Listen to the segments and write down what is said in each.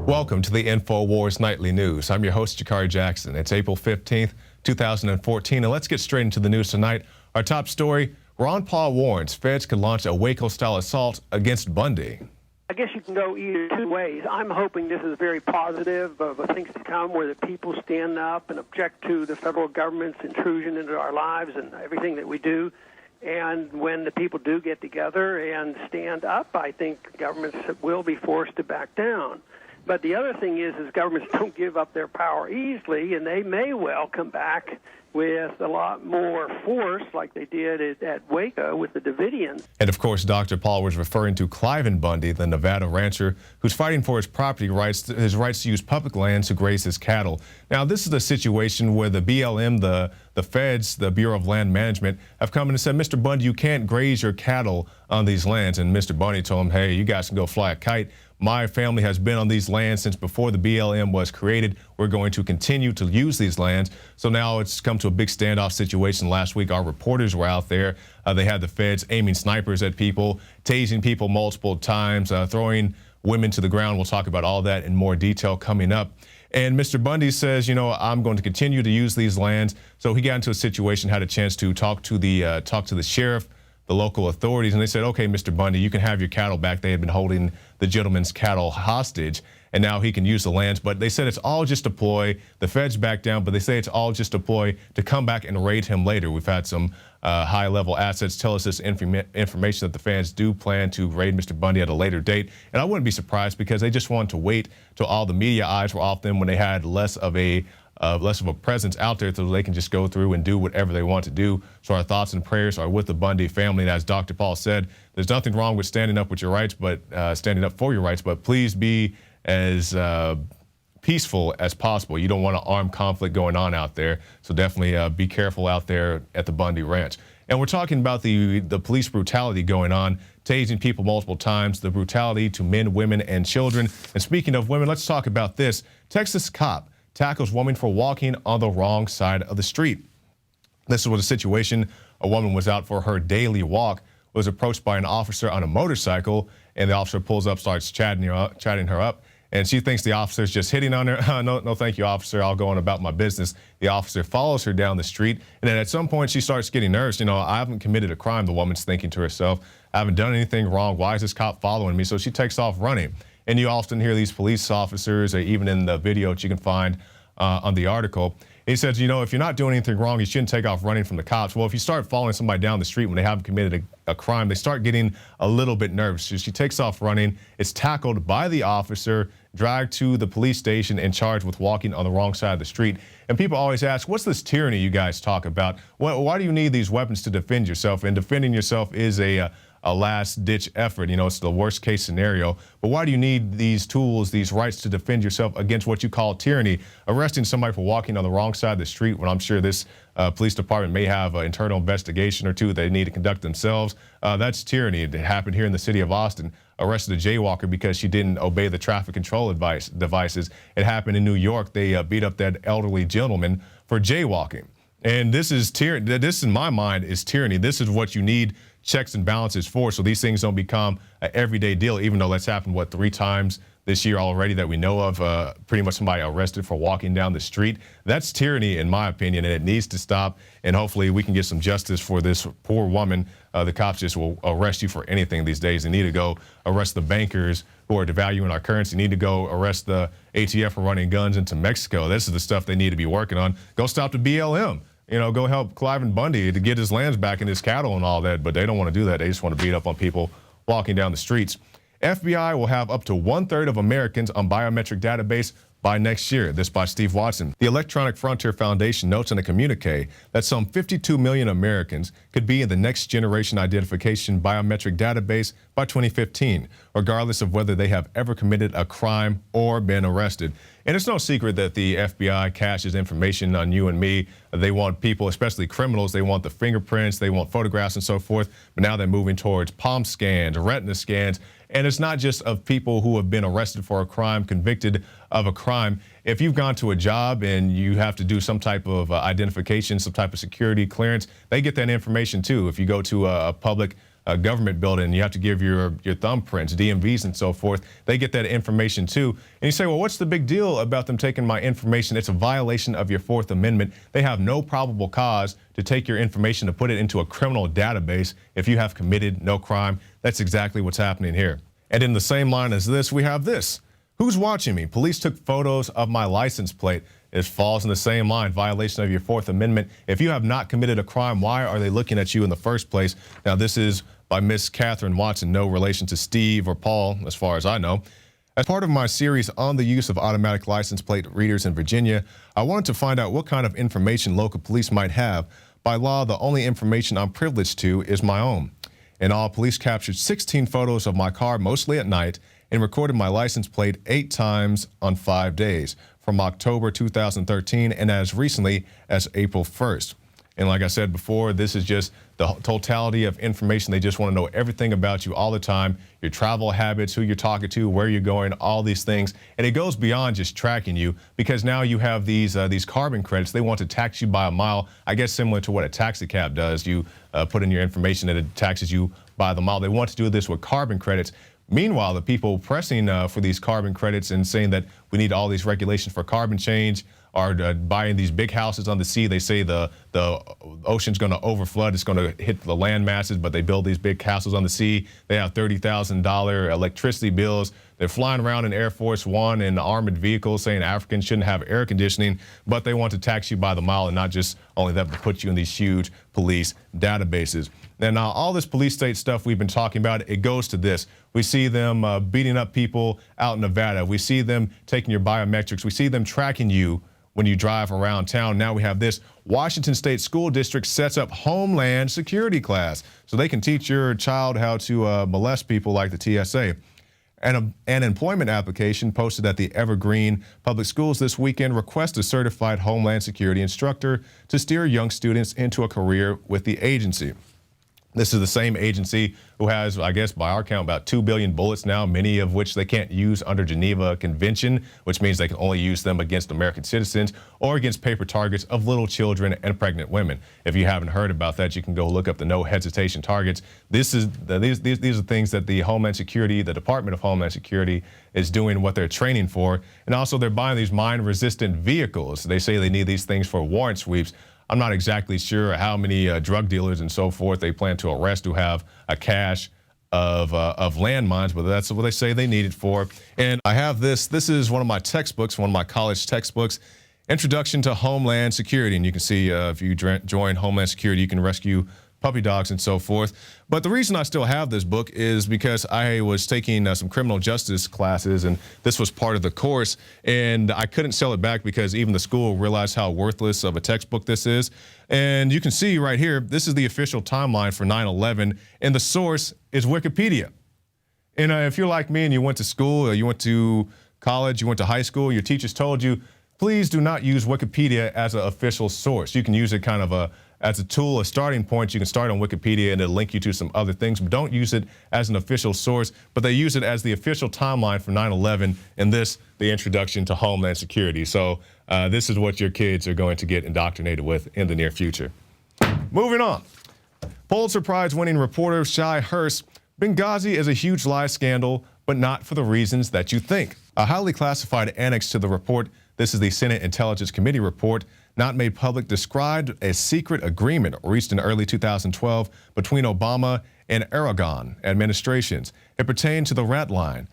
Welcome to the INFOWARS Nightly News. I'm your host, Jakari Jackson. It's April 15th, 2014, and let's get straight into the news tonight. Our top story, Ron Paul warns feds could launch a Waco-style assault against Bundy. I guess you can go either two ways. I'm hoping this is very positive of things to come where the people stand up and object to the federal government's intrusion into our lives and everything that we do. And when the people do get together and stand up, I think governments will be forced to back down. But the other thing is governments don't give up their power easily, and they may well come back with a lot more force like they did at Waco with the Davidians. And of course, Dr. Paul was referring to Cliven Bundy, the Nevada rancher who's fighting for his property rights, his rights to use public lands to graze his cattle. Now, this is a situation where the BLM, the feds, the Bureau of Land Management, have come in and said, Mr. Bundy, you can't graze your cattle on these lands. And Mr. Bundy told him, hey, you guys can go fly a kite. My family has been on these lands since before the BLM was created. We're going to continue to use these lands. So now it's come to a big standoff situation. Last week, our reporters were out there. They had the feds aiming snipers at people, tasing people multiple times, throwing women to the ground. We'll talk about all that in more detail coming up. And Mr. Bundy says, you know, I'm going to continue to use these lands. So he got into a situation, had a chance to talk to the sheriff, the local authorities, and they said, okay, Mr. Bundy, you can have your cattle back. They had been holding the gentleman's cattle hostage, and now he can use the lands. But they said it's all just a ploy. The feds back down, but they say it's all just a ploy to come back and raid him later. We've had some high-level assets tell us this information that the fans do plan to raid Mr. Bundy at a later date. And I wouldn't be surprised because they just wanted to wait till all the media eyes were off them when they had less of a presence out there so they can just go through and do whatever they want to do. So our thoughts and prayers are with the Bundy family. And as Dr. Paul said, there's nothing wrong with standing up with your rights, but standing up for your rights, but please be as peaceful as possible. You don't want an armed conflict going on out there. So definitely be careful out there at the Bundy Ranch. And we're talking about the police brutality going on, tasing people multiple times, the brutality to men, women, and children. And speaking of women, let's talk about this. Texas cop tackles woman for walking on the wrong side of the street. This was a situation. A woman was out for her daily walk, was approached by an officer on a motorcycle, and the officer pulls up, starts chatting her up, and she thinks the officer's just hitting on her. No, thank you, officer. I'll go on about my business. The officer follows her down the street, and then at some point she starts getting nervous. You know, I haven't committed a crime, the woman's thinking to herself. I haven't done anything wrong. Why is this cop following me? So she takes off running. And you often hear these police officers, or even in the video that you can find on the article, he says, you know, if you're not doing anything wrong, you shouldn't take off running from the cops. Well, if you start following somebody down the street when they haven't committed a crime, they start getting a little bit nervous. So she takes off running, is tackled by the officer, dragged to the police station, and charged with walking on the wrong side of the street. And people always ask, what's this tyranny you guys talk about? Why do you need these weapons to defend yourself? And defending yourself is a last-ditch effort. You know, it's the worst-case scenario. But why do you need these tools, these rights to defend yourself against what you call tyranny? Arresting somebody for walking on the wrong side of the street, when I'm sure this police department may have an internal investigation or two they need to conduct themselves, that's tyranny. It happened here in the city of Austin. Arrested a jaywalker because she didn't obey the traffic control devices. It happened in New York. They beat up that elderly gentleman for jaywalking. And this is tyranny. This, in my mind, is tyranny. This is what you need checks and balances for, so these things don't become an everyday deal, even though that's happened, 3 times this year already that we know of, pretty much somebody arrested for walking down the street. That's tyranny, in my opinion, and it needs to stop, and hopefully we can get some justice for this poor woman. The cops just will arrest you for anything these days. They need to go arrest the bankers who are devaluing our currency. They need to go arrest the ATF for running guns into Mexico. This is the stuff they need to be working on. Go stop the BLM. You know, go help Cliven Bundy to get his lands back and his cattle and all that, but they don't want to do that. They just want to beat up on people walking down the streets. FBI will have up to 1/3 of Americans on biometric database by next year. This by Steve Watson. The Electronic Frontier Foundation notes in a communique that some 52 million Americans could be in the next generation identification biometric database by 2015, regardless of whether they have ever committed a crime or been arrested. And it's no secret that the FBI caches information on you and me. They want people, especially criminals, they want the fingerprints, they want photographs and so forth. But now they're moving towards palm scans, retina scans. And it's not just of people who have been arrested for a crime, convicted of a crime. If you've gone to a job and you have to do some type of identification, some type of security clearance, they get that information too. If you go to a public government building, you have to give your thumbprints, DMVs and so forth. They get that information too. And you say, well, what's the big deal about them taking my information? It's a violation of your Fourth Amendment. They have no probable cause to take your information to put it into a criminal database if you have committed no crime. That's exactly what's happening here. And in the same line as this, we have this. Who's watching me? Police took photos of my license plate. It falls in the same line, violation of your Fourth Amendment. If you have not committed a crime, why are they looking at you in the first place? Now, this is by Miss Catherine Watson, no relation to Steve or Paul, as far as I know. As part of my series on the use of automatic license plate readers in Virginia, I wanted to find out what kind of information local police might have. By law, the only information I'm privileged to is my own. In all, police captured 16 photos of my car, mostly at night, and recorded my license plate 8 times on 5 days, from October 2013 and as recently as April 1st. And like I said before, this is just the totality of information. They just want to know everything about you all the time, your travel habits, who you're talking to, where you're going, all these things. And it goes beyond just tracking you, because now you have these carbon credits. They want to tax you by a mile, I guess similar to what a taxi cab does. You put in your information and it taxes you by the mile. They want to do this with carbon credits. Meanwhile, the people pressing for these carbon credits and saying that we need all these regulations for carbon change are buying these big houses on the sea. They say the ocean's going to overflood. It's going to hit the land masses, but they build these big castles on the sea. They have $30,000 electricity bills. They're flying around in Air Force One in armored vehicles saying Africans shouldn't have air conditioning, but they want to tax you by the mile, and not just only that, but put you in these huge police databases. And now all this police state stuff we've been talking about, it goes to this. We see them beating up people out in Nevada. We see them taking your biometrics. We see them tracking you when you drive around town. Now we have this. Washington State School District sets up Homeland Security class so they can teach your child how to molest people like the TSA. And an employment application posted at the Evergreen Public Schools this weekend requests a certified Homeland Security instructor to steer young students into a career with the agency. This is the same agency who has, I guess, by our count, about 2 billion bullets now, many of which they can't use under Geneva Convention, which means they can only use them against American citizens or against paper targets of little children and pregnant women. If you haven't heard about that, you can go look up the no hesitation targets. These are things that the Homeland Security, the Department of Homeland Security, is doing what they're training for. And also they're buying these mine-resistant vehicles. They say they need these things for warrant sweeps. I'm not exactly sure how many drug dealers and so forth they plan to arrest who have a cache of landmines, but that's what they say they need it for. And I have this. This is one of my textbooks, one of my college textbooks, Introduction to Homeland Security. And you can see if you join Homeland Security, you can rescue puppy dogs and so forth. But the reason I still have this book is because I was taking some criminal justice classes, and this was part of the course, and I couldn't sell it back because even the school realized how worthless of a textbook this is. And you can see right here, this is the official timeline for 9/11, and the source is Wikipedia. And if you're like me and you went to school, or you went to college, you went to high school, your teachers told you, please do not use Wikipedia as an official source. You can use it kind of as a tool, a starting point. You can start on Wikipedia and it'll link you to some other things, but don't use it as an official source. But they use it as the official timeline for 9/11, and this, the Introduction to Homeland Security. So this is what your kids are going to get indoctrinated with in the near future. Moving on. Pulitzer Prize-winning reporter Shai Hurst, Benghazi is a huge lie scandal, but not for the reasons that you think. A highly classified annex to the report, this is the Senate Intelligence Committee report, not made public, described a secret agreement reached in early 2012 between Obama and Aragon administrations. It pertained to the red line.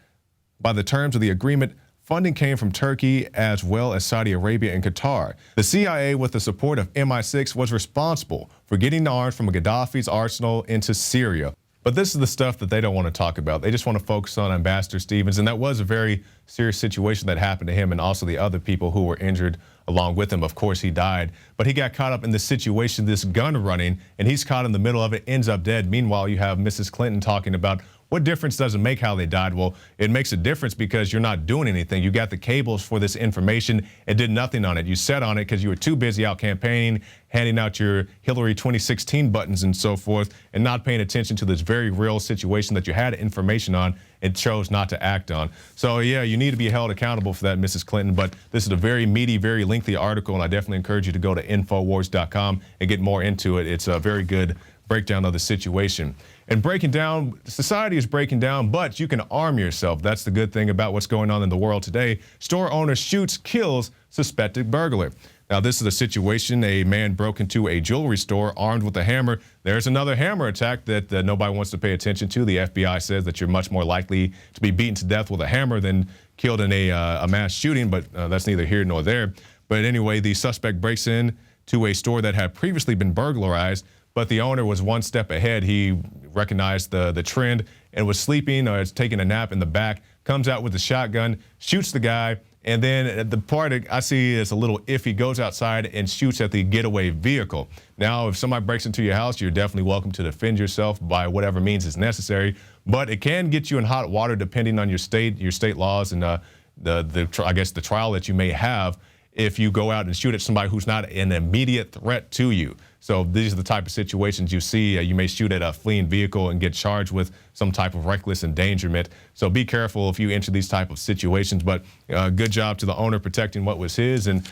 By the terms of the agreement, funding came from Turkey as well as Saudi Arabia and Qatar. The CIA, with the support of MI6, was responsible for getting arms from Gaddafi's arsenal into Syria. But this is the stuff that they don't want to talk about. They just want to focus on Ambassador Stevens, and that was a very serious situation that happened to him and also the other people who were injured along with him. Of course, he died, but he got caught up in this situation, this gun running, and he's caught in the middle of it, ends up dead. Meanwhile, you have Mrs. Clinton talking about what difference does it make how they died? Well, it makes a difference because you're not doing anything. You got the cables for this information and did nothing on it. You sat on it because you were too busy out campaigning, handing out your Hillary 2016 buttons and so forth, and not paying attention to this very real situation that you had information on and chose not to act on. So yeah, you need to be held accountable for that, Mrs. Clinton. But this is a very meaty, very lengthy article, and I definitely encourage you to go to INFOWARS.com and get more into it. It's a very good breakdown of the situation. And breaking down, society is breaking down, but you can arm yourself. That's the good thing about what's going on in the world today. Store owner shoots, kills suspected burglar. Now, this is a situation. A man broke into a jewelry store armed with a hammer. There's another hammer attack that nobody wants to pay attention to. The FBI says that you're much more likely to be beaten to death with a hammer than killed in a mass shooting, but that's neither here nor there. But anyway, the suspect breaks in to a store that had previously been burglarized, but the owner was one step ahead. He recognized the trend and was sleeping or taking a nap in the back, comes out with a shotgun, shoots the guy, and then the part I see is a little iffy, goes outside and shoots at the getaway vehicle. Now, if somebody breaks into your house, you're definitely welcome to defend yourself by whatever means is necessary, but it can get you in hot water depending on your state laws and I guess the trial that you may have if you go out and shoot at somebody who's not an immediate threat to you. So these are the type of situations you see. You may shoot at a fleeing vehicle and get charged with some type of reckless endangerment. So be careful if you enter these type of situations. But good job to the owner protecting what was his. And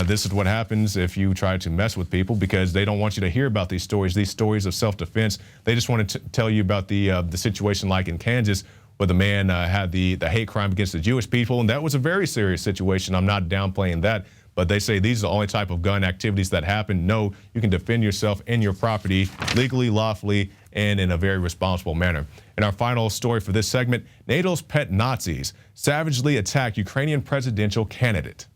this is what happens if you try to mess with people, because they don't want you to hear about these stories of self-defense. They just want to tell you about the situation like in Kansas, where the man had the hate crime against the Jewish people, and that was a very serious situation. I'm not downplaying that, but they say these are the only type of gun activities that happen. No, you can defend yourself and your property legally, lawfully, and in a very responsible manner. And our final story for this segment, NATO's pet Nazis savagely attack Ukrainian presidential candidate.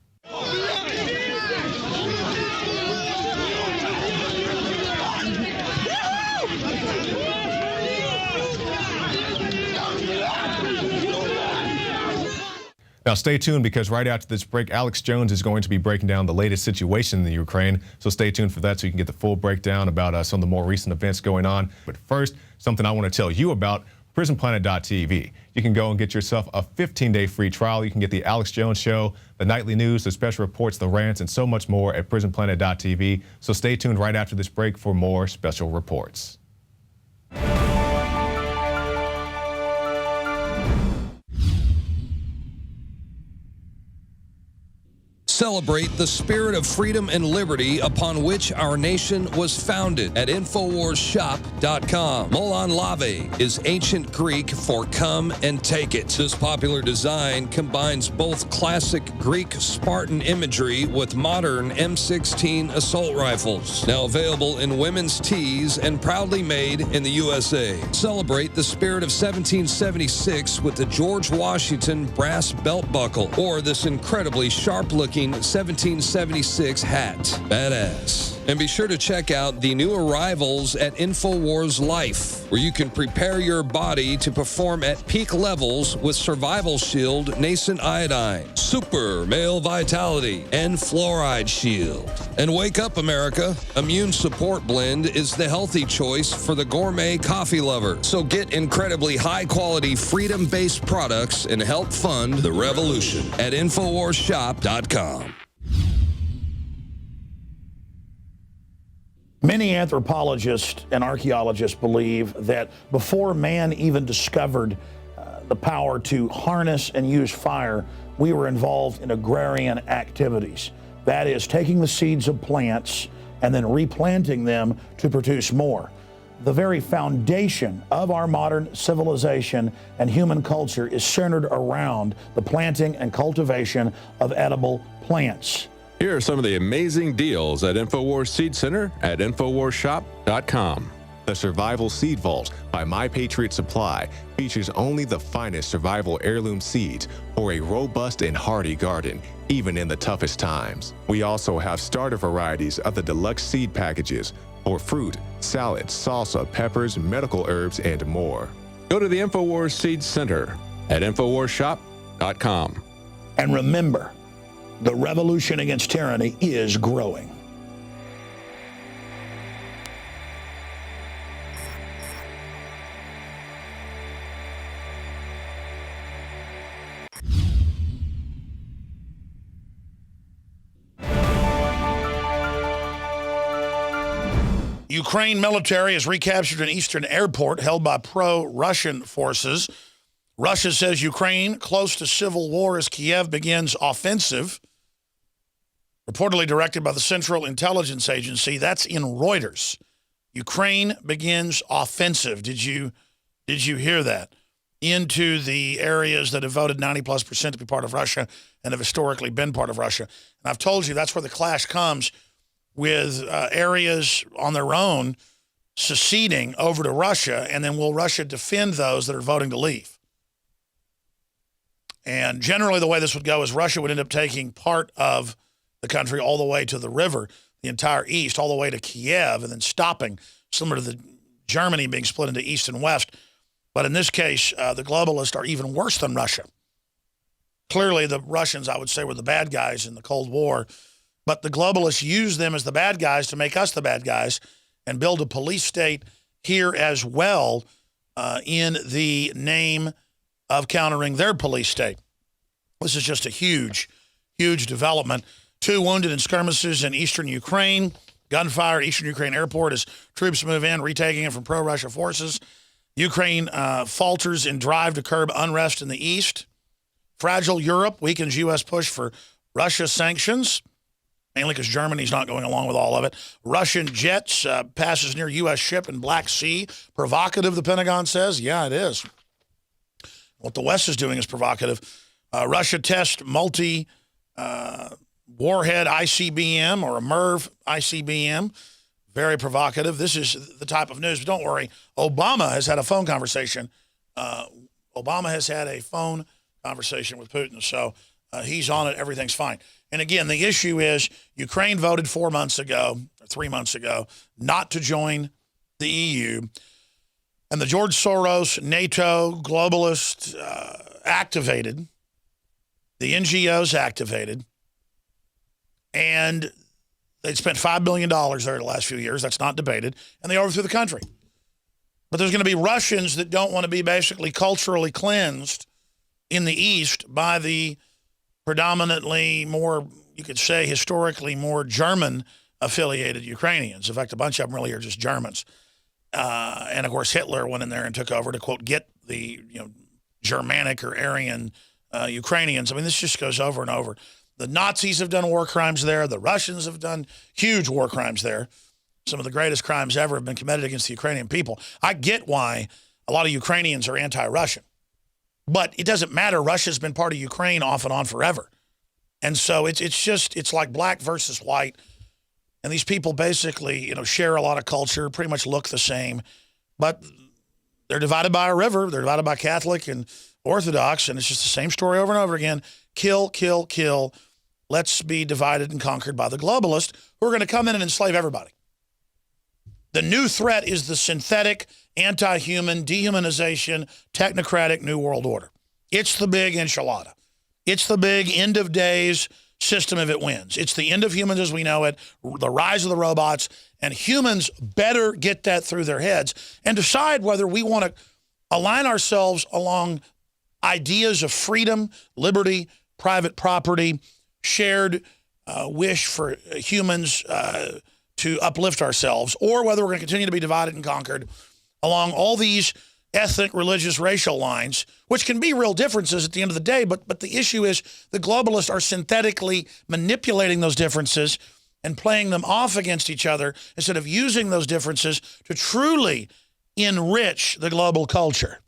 Now, stay tuned, because right after this break, Alex Jones is going to be breaking down the latest situation in the Ukraine. So stay tuned for that so you can get the full breakdown about some of the more recent events going on. But first, something I want to tell you about, PrisonPlanet.tv. You can go and get yourself a 15-day free trial. You can get the Alex Jones Show, the nightly news, the special reports, the rants, and so much more at PrisonPlanet.tv. So stay tuned right after this break for more special reports. Celebrate the spirit of freedom and liberty upon which our nation was founded at INFOWARSshop.com. Molon Lave is ancient Greek for come and take it. This popular design combines both classic Greek Spartan imagery with modern M16 assault rifles. Now available in women's tees and proudly made in the USA. Celebrate the spirit of 1776 with the George Washington brass belt buckle, or this incredibly sharp-looking 1776 hat. Badass. And be sure to check out the new arrivals at INFOWARS Life, where you can prepare your body to perform at peak levels with Survival Shield Nascent Iodine, Super Male Vitality, and Fluoride Shield. And wake up, America. Immune Support Blend is the healthy choice for the gourmet coffee lover. So get incredibly high-quality, freedom-based products and help fund the revolution at INFOWARSshop.com. Many anthropologists and archaeologists believe that before man even discovered the power to harness and use fire, we were involved in agrarian activities. That is, taking the seeds of plants and then replanting them to produce more. The very foundation of our modern civilization and human culture is centered around the planting and cultivation of edible plants. Here are some of the amazing deals at INFOWARS Seed Center at INFOWARSshop.com. The Survival Seed Vault by My Patriot Supply features only the finest survival heirloom seeds for a robust and hardy garden, even in the toughest times. We also have starter varieties of the deluxe seed packages for fruit, salad, salsa, peppers, medical herbs, and more. Go to the INFOWARS Seed Center at INFOWARSshop.com. And remember, the revolution against tyranny is growing. Ukraine military has recaptured an eastern airport held by pro-Russian forces. Russia says Ukraine close to civil war as Kiev begins offensive, reportedly directed by the Central Intelligence Agency. That's in Reuters. Ukraine begins offensive. Did you hear that? Into the areas that have voted 90+% to be part of Russia and have historically been part of Russia. And I've told you that's where the clash comes with areas on their own seceding over to Russia, and then will Russia defend those that are voting to leave? And generally the way this would go is Russia would end up taking part of the country all the way to the river, the entire east, all the way to Kiev, and then stopping, similar to the Germany being split into east and west. But in this case, the globalists are even worse than Russia. Clearly, the Russians, I would say, were the bad guys in the Cold War, but the globalists use them as the bad guys to make us the bad guys and build a police state here as well in the name of countering their police state. This is just a huge, huge development. 2 wounded in skirmishes in eastern Ukraine. Gunfire at eastern Ukraine airport as troops move in, retaking it from pro-Russia forces. Ukraine falters in drive to curb unrest in the east. Fragile Europe weakens U.S. push for Russia sanctions, mainly because Germany's not going along with all of it. Russian jets passes near U.S. ship in Black Sea. Provocative, the Pentagon says. Yeah, it is. What the West is doing is provocative. Russia tests multi-warhead ICBM or a MIRV ICBM. Very provocative. This is the type of news. But don't worry, Obama has had a phone conversation. Obama has had a phone conversation with Putin, so he's on it. Everything's fine. And again, the issue is Ukraine voted 4 months ago, or 3 months ago, not to join the EU. And the George Soros, NATO, globalist activated. The NGOs activated. And they spent $5 billion there the last few years. That's not debated. And they overthrew the country. But there's going to be Russians that don't want to be basically culturally cleansed in the East by the predominantly more, you could say, historically more German-affiliated Ukrainians. In fact, a bunch of them really are just Germans. And, of course, Hitler went in there and took over to, quote, get the Germanic or Aryan Ukrainians. I mean, this just goes over and over. The Nazis have done war crimes there. The Russians have done huge war crimes there. Some of the greatest crimes ever have been committed against the Ukrainian people. I get why a lot of Ukrainians are anti-Russian. But it doesn't matter. Russia's been part of Ukraine off and on forever. And so it's like black versus white. And these people basically, share a lot of culture, pretty much look the same. But they're divided by a river. They're divided by Catholic and Orthodox. And it's just the same story over and over again. Kill, kill, kill. Let's be divided and conquered by the globalists who are going to come in and enslave everybody. The new threat is the synthetic, anti-human, dehumanization, technocratic New World Order. It's the big enchilada. It's the big end of days system if it wins. It's the end of humans as we know it, the rise of the robots, and humans better get that through their heads and decide whether we want to align ourselves along ideas of freedom, liberty, private property, shared wish for humans to uplift ourselves, or whether we're going to continue to be divided and conquered along all these ethnic, religious, racial lines, which can be real differences at the end of the day, but the issue is the globalists are synthetically manipulating those differences and playing them off against each other instead of using those differences to truly enrich the global culture.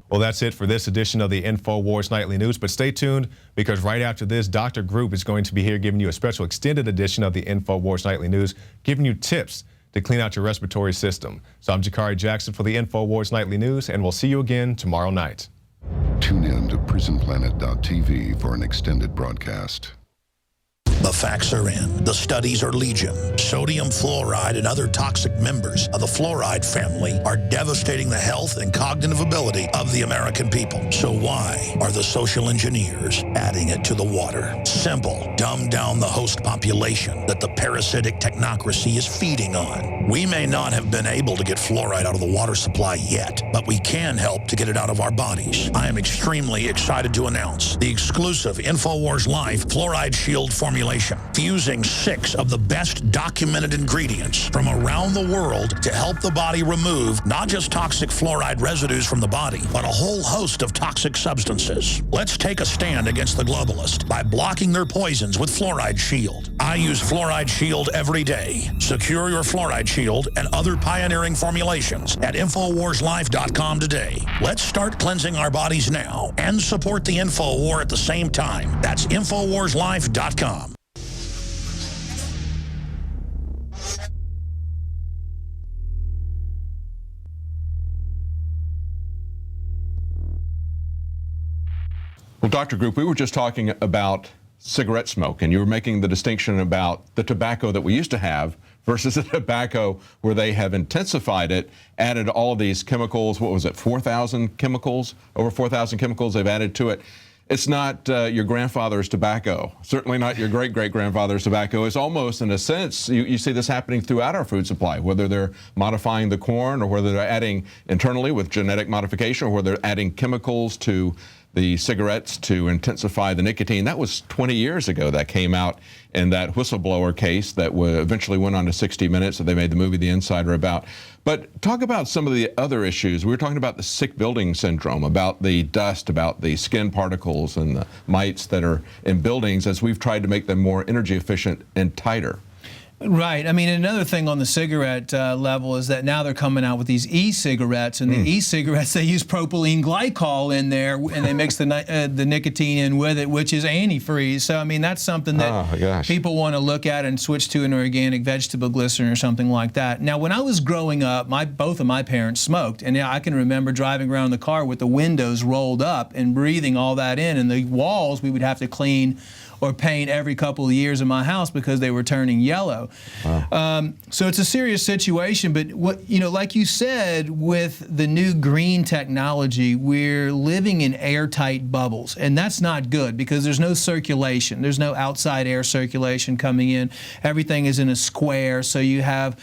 Well, that's it for this edition of the InfoWars Nightly News, but stay tuned because right after this, Dr. Group is going to be here giving you a special extended edition of the InfoWars Nightly News, giving you tips to clean out your respiratory system. So I'm Jakari Jackson for the InfoWars Nightly News, and we'll see you again tomorrow night. Tune in to PrisonPlanet.tv for an extended broadcast. The facts are in. The studies are legion. Sodium fluoride and other toxic members of the fluoride family are devastating the health and cognitive ability of the American people. So why are the social engineers adding it to the water? Simple. Dumb down the host population that the parasitic technocracy is feeding on. We may not have been able to get fluoride out of the water supply yet, but we can help to get it out of our bodies. I am extremely excited to announce the exclusive InfoWars Life Fluoride Shield formulation formulation, fusing 6 of the best documented ingredients from around the world to help the body remove not just toxic fluoride residues from the body, but a whole host of toxic substances. Let's take a stand against the globalists by blocking their poisons with Fluoride Shield. I use Fluoride Shield every day. Secure your Fluoride Shield and other pioneering formulations at InfoWarsLife.com today. Let's start cleansing our bodies now and support the InfoWar at the same time. That's InfoWarsLife.com. Well, Dr. Group, we were just talking about cigarette smoke, and you were making the distinction about the tobacco that we used to have versus the tobacco where they have intensified it, added all these chemicals. What was it, 4,000 chemicals? Over 4,000 chemicals they've added to it. It's not your grandfather's tobacco, certainly not your great-great-grandfather's tobacco. It's almost, in a sense, you see this happening throughout our food supply, whether they're modifying the corn or whether they're adding internally with genetic modification or whether they're adding chemicals to the cigarettes to intensify the nicotine. That was 20 years ago that came out in that whistleblower case that eventually went on to 60 Minutes that they made the movie The Insider about. But talk about some of the other issues. We were talking about the sick building syndrome, about the dust, about the skin particles and the mites that are in buildings as we've tried to make them more energy efficient and tighter. Right. I mean, another thing on the cigarette level is that now they're coming out with these e-cigarettes, and the e-cigarettes, they use propylene glycol in there, and they mix the nicotine in with it, which is antifreeze. So, I mean, that's something that people want to look at and switch to an organic vegetable glycerin or something like that. Now, when I was growing up, both of my parents smoked, and I can remember driving around the car with the windows rolled up and breathing all that in, and the walls we would have to clean or paint every couple of years in my house because they were turning yellow. Wow. So it's a serious situation, but like you said, with the new green technology, we're living in airtight bubbles, and that's not good because there's no circulation. There's no outside air circulation coming in. Everything is in a square, so you have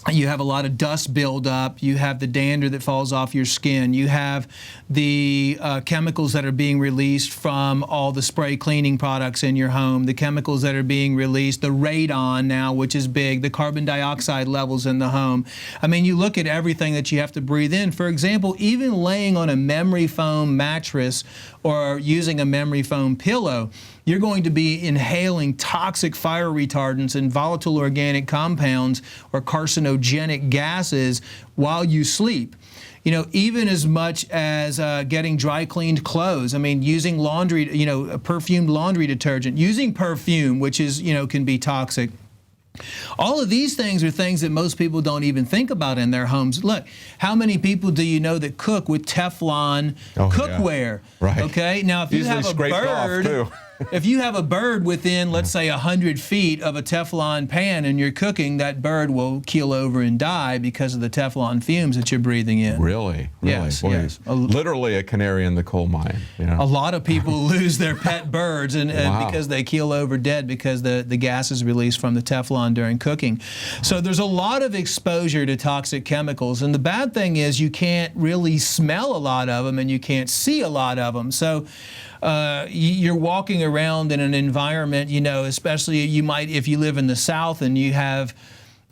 a lot of dust buildup. You have the dander that falls off your skin. You have the chemicals that are being released from all the spray cleaning products in your home, the chemicals that are being released, the radon now, which is big, the carbon dioxide levels in the home. I mean, you look at everything that you have to breathe in. For example, even laying on a memory foam mattress or using a memory foam pillow, you're going to be inhaling toxic fire retardants and volatile organic compounds or carcinogenic gases while you sleep. You know, even as much as getting dry cleaned clothes. I mean, using laundry, a perfumed laundry detergent, using perfume, which is, can be toxic. All of these things are things that most people don't even think about in their homes. Look, how many people do you know that cook with Teflon cookware? Yeah. Right. Okay. Now, if you have a bird, if you have a bird within, let's say, 100 feet of a Teflon pan and you're cooking, that bird will keel over and die because of the Teflon fumes that you're breathing in. Really? Yes. Boy, Yes. Literally a canary in the coal mine. A lot of people lose their pet birds and because they keel over dead because the gas is released from the Teflon during cooking. So there's a lot of exposure to toxic chemicals, and the bad thing is you can't really smell a lot of them and you can't see a lot of them. So you're walking around in an environment, especially if you live in the South and you have,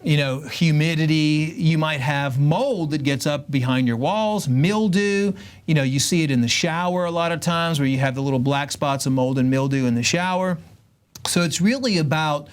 humidity, you might have mold that gets up behind your walls, mildew. You see it in the shower a lot of times where you have the little black spots of mold and mildew in the shower. So it's really about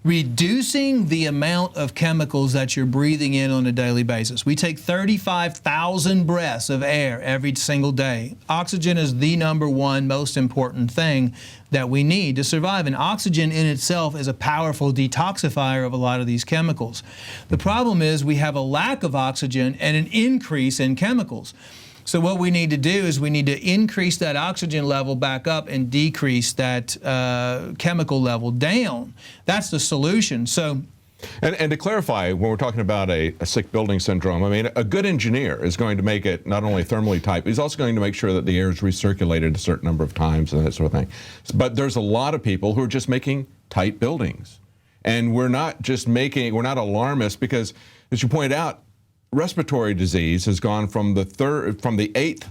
reducing the amount of chemicals that you're breathing in on a daily basis. We take 35,000 breaths of air every single day. Oxygen is the #1 most important thing that we need to survive, and oxygen in itself is a powerful detoxifier of a lot of these chemicals. The problem is we have a lack of oxygen and an increase in chemicals. So what we need to do is we need to increase that oxygen level back up and decrease that chemical level down. That's the solution. So, and to clarify, when we're talking about a sick building syndrome, I mean, a good engineer is going to make it not only thermally tight, but he's also going to make sure that the air is recirculated a certain number of times and that sort of thing. But there's a lot of people who are just making tight buildings. And we're not alarmist because, as you pointed out, respiratory disease has gone from the 8th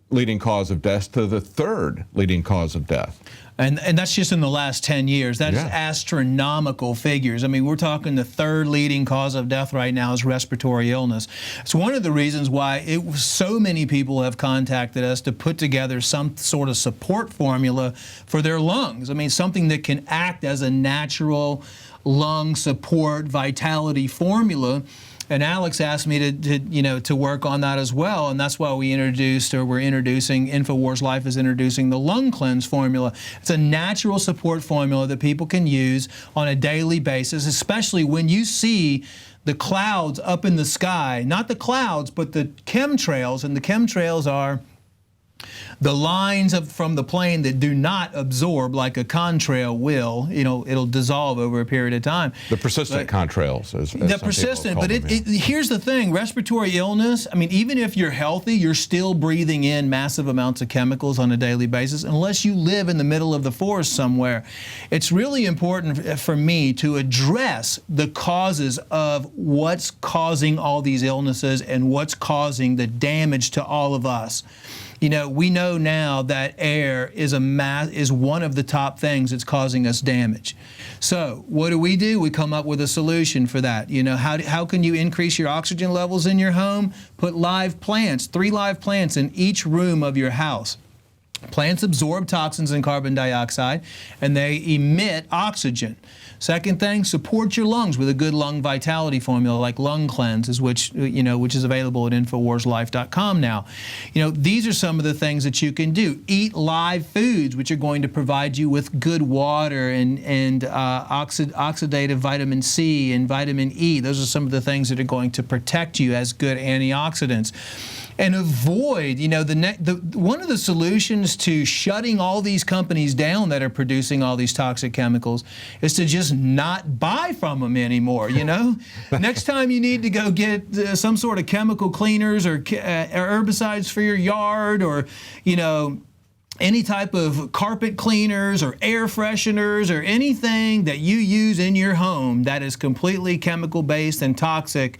leading cause of death to the 3rd leading cause of death. And that's just in the last 10 years. That is astronomical figures. I mean, we're talking the third leading cause of death right now is respiratory illness. It's one of the reasons why so many people have contacted us to put together some sort of support formula for their lungs. I mean, something that can act as a natural lung support vitality formula. And Alex asked me to work on that as well, and that's why we're introducing, INFOWARS Life is introducing the Lung Cleanse formula. It's a natural support formula that people can use on a daily basis, especially when you see the clouds up in the sky. Not the clouds, but the chemtrails, and the chemtrails are the lines from the plane that do not absorb like a contrail will. It'll dissolve over a period of time. The persistent contrails. Here's the thing, respiratory illness, I mean, even if you're healthy, you're still breathing in massive amounts of chemicals on a daily basis unless you live in the middle of the forest somewhere. It's really important for me to address the causes of what's causing all these illnesses and what's causing the damage to all of us. We know now that air is one of the top things that's causing us damage. So what do? We come up with a solution for that. How can you increase your oxygen levels in your home? Put live plants, 3 live plants in each room of your house. Plants absorb toxins and carbon dioxide, and they emit oxygen. Second thing, support your lungs with a good lung vitality formula like Lung Cleanse, which is available at InfoWarsLife.com now. These are some of the things that you can do. Eat live foods, which are going to provide you with good water and oxidative vitamin C and vitamin E. Those are some of the things that are going to protect you as good antioxidants. And avoid, one of the solutions to shutting all these companies down that are producing all these toxic chemicals is to just not buy from them anymore, Next time you need to go get some sort of chemical cleaners or herbicides for your yard, or, any type of carpet cleaners or air fresheners or anything that you use in your home that is completely chemical-based and toxic,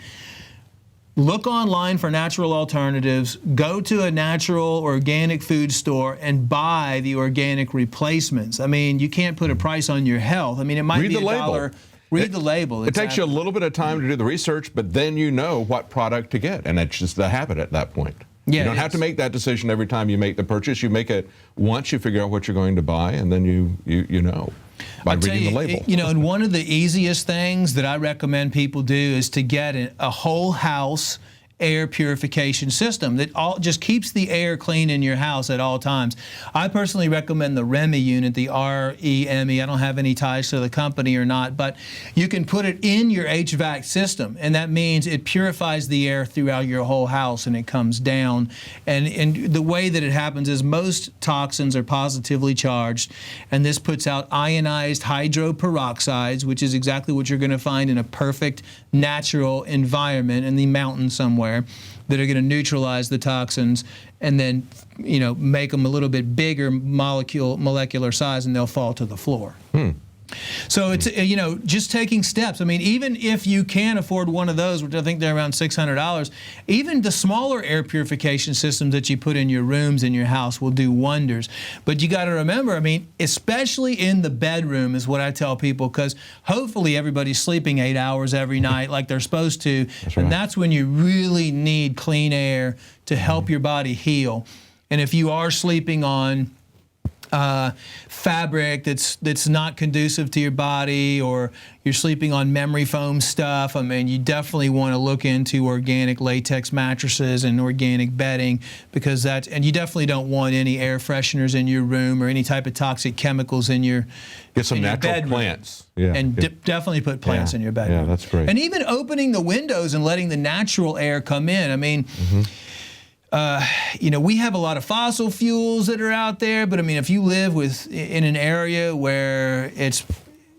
look online for natural alternatives, go to a natural organic food store and buy the organic replacements. I mean, you can't put a price on your health. I mean, it might be $1. Read the label. It takes you a little bit of time to do the research, but then you know what product to get, and it's just the habit at that point. Yeah, you don't have to make that decision every time you make the purchase. You make it once you figure out what you're going to buy, and then you know by reading the label. And one of the easiest things that I recommend people do is to get a whole house air purification system that just keeps the air clean in your house at all times. I personally recommend the REME unit, the REME. I don't have any ties to the company or not, but you can put it in your HVAC system, and that means it purifies the air throughout your whole house, and it comes down. And the way that it happens is most toxins are positively charged, and this puts out ionized hydroperoxides, which is exactly what you're going to find in a perfect natural environment in the mountains somewhere, that are going to neutralize the toxins and then make them a little bit bigger molecular size, and they'll fall to the floor. So it's just taking steps. I mean, even if you can afford one of those, which I think they're around $600, even the smaller air purification systems that you put in your rooms in your house will do wonders. But you got to remember, I mean, especially in the bedroom is what I tell people, because hopefully everybody's sleeping 8 hours every night like they're supposed to. That's right. And that's when you really need clean air to help your body heal. And if you are sleeping on fabric that's not conducive to your body, or you're sleeping on memory foam stuff, I mean, you definitely want to look into organic latex mattresses and organic bedding, because and you definitely don't want any air fresheners in your room or any type of toxic chemicals in your Get some natural bedroom. plants. Yeah, and definitely put plants in your bedroom. Yeah, that's great. And even opening the windows and letting the natural air come in. I mean, we have a lot of fossil fuels that are out there, but I mean, if you live in an area where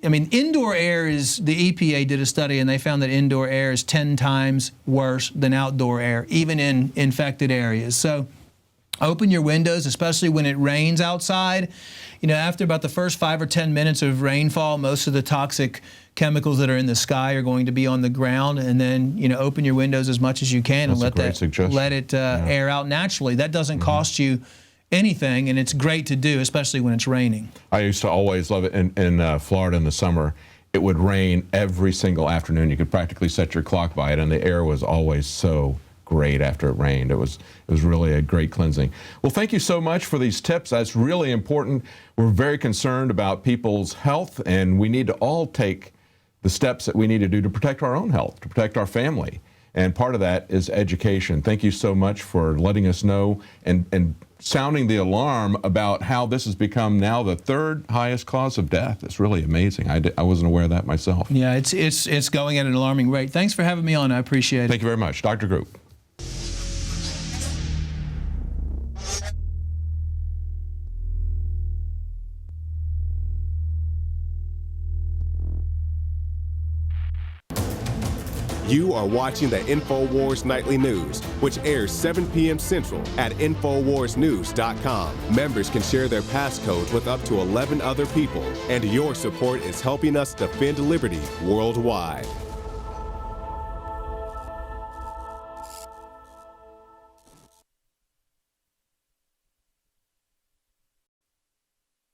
indoor air the EPA did a study and they found that indoor air is 10 times worse than outdoor air, even in infected areas. So open your windows, especially when it rains outside. After about the first 5 or 10 minutes of rainfall, most of the toxic chemicals that are in the sky are going to be on the ground, and then open your windows as much as you can and let it air out naturally. That doesn't cost you anything, and it's great to do, especially when it's raining. I used to always love it in Florida in the summer. It would rain every single afternoon. You could practically set your clock by it, and the air was always so great after it rained. It was really a great cleansing. Well, thank you so much for these tips. That's really important. We're very concerned about people's health, and we need to all take the steps that we need to do to protect our own health, to protect our family. And part of that is education. Thank you so much for letting us know and sounding the alarm about how this has become now the third highest cause of death. It's really amazing. I wasn't aware of that myself. Yeah, it's going at an alarming rate. Thanks for having me on. I appreciate it. Thank you very much. Dr. Group. You are watching the INFOWARS Nightly News, which airs 7 p.m. Central at INFOWARSnews.com. Members can share their passcodes with up to 11 other people, and your support is helping us defend liberty worldwide.